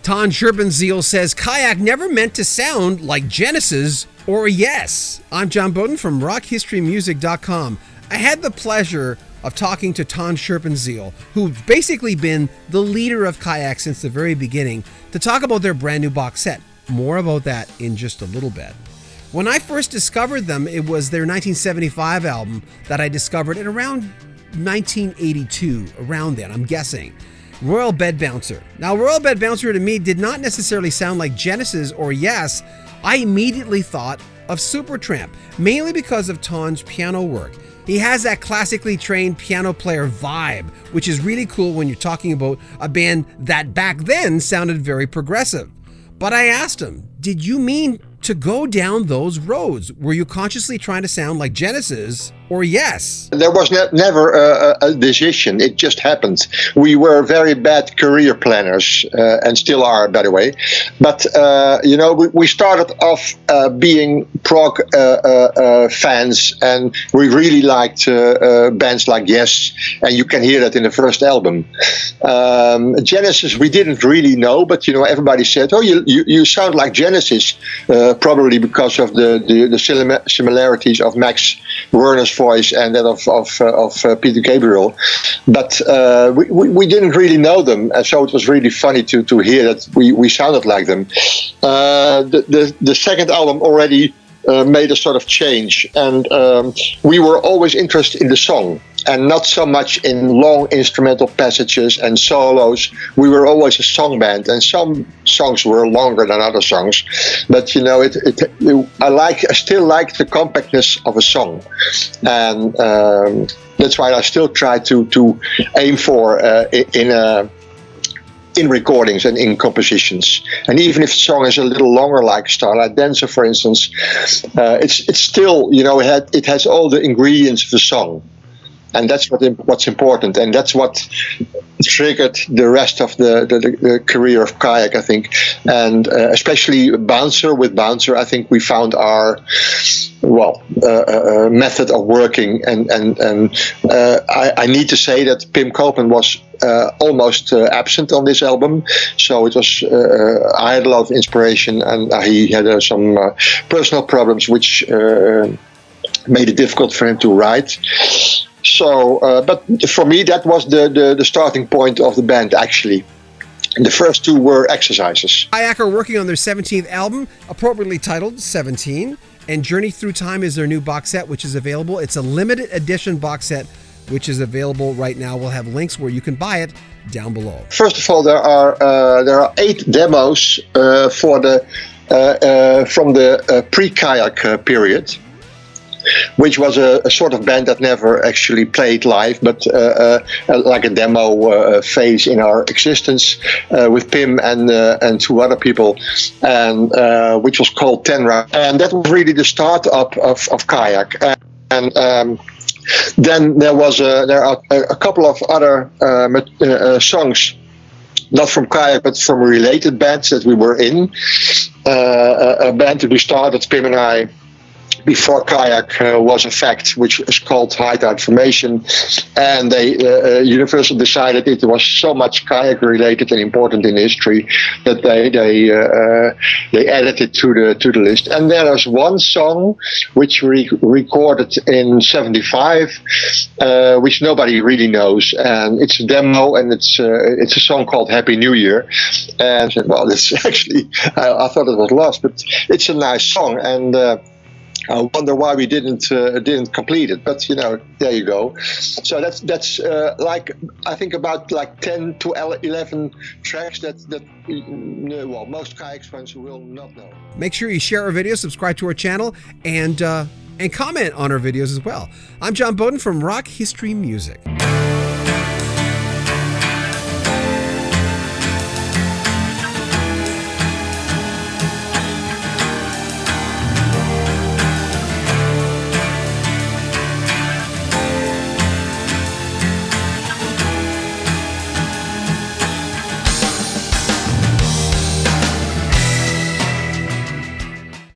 Ton Scherpenzeel says Kayak never meant to sound like Genesis or Yes. I'm John Beaudin from rockhistorymusic.com. I had the pleasure of talking to Ton Scherpenzeel, who's basically been the leader of Kayak since the very beginning, to talk about their brand new box set. More about that in just a little bit. When I first discovered them, it was their 1975 album that I discovered in around 1982, around then, I'm guessing. Royal Bed Bouncer. Now, Royal Bed Bouncer to me did not necessarily sound like Genesis or Yes. I immediately thought of Supertramp, mainly because of Ton's piano work. He has that classically trained piano player vibe, which is really cool when you're talking about a band that back then sounded very progressive. But I asked him, did you mean to go down those roads? Were you consciously trying to sound like Genesis or Yes? There was never a decision. It just happened. We were very bad career planners, and still are, by the way. But, we started off being Prog fans, and we really liked bands like Yes, and you can hear that in the first album. Genesis, we didn't really know, but, everybody said, oh, you sound like Genesis, probably because of the similarities of Max Werner's voice and that of Peter Gabriel, but we didn't really know them, and so it was really funny to hear that we sounded like them. The second album already made a sort of change, and we were always interested in the song and not so much in long instrumental passages and solos. We were always a song band, and some songs were longer than other songs. But I still like the compactness of a song, and that's why I still try to aim for in recordings and in compositions. And even if the song is a little longer, like Starlight Dancer, for instance, it's still, it has all the ingredients of the song. And that's what's important, and that's what triggered the rest of the career of Kayak, I think. And especially Bouncer, I think we found our method of working. And I need to say that Pim Koopman was almost absent on this album, so it was I had a lot of inspiration, and he had some personal problems which made it difficult for him to write. So, but for me, that was the starting point of the band, actually. The first two were exercises. Kayak are working on their 17th album, appropriately titled 17, and Journey Through Time is their new box set, which is available. It's a limited edition box set, which is available right now. We'll have links where you can buy it down below. First of all, there are 8 demos from the pre-Kayak period, which was a sort of band that never actually played live, but like a demo phase in our existence with Pim and 2 other people, and which was called Tenra, and that was really the start up of Kayak. And then there are a couple of other songs, not from Kayak, but from related bands that we were in. A band that we started, Pim and I, before Kayak was a fact, which is called High Tide Formation, and they Universal decided it was so much Kayak related and important in history that they added it to the list. And there's one song which we recorded in '75, which nobody really knows, and it's a demo, and it's a song called Happy New Year. And well, it's actually I thought it was lost, but it's a nice song, and I wonder why we didn't complete it, but there you go. So that's like, I think about like 10 to 11 tracks that most Kayak fans will not know. Make sure you share our videos, subscribe to our channel, and comment on our videos as well. I'm John Beaudin from Rock History Music.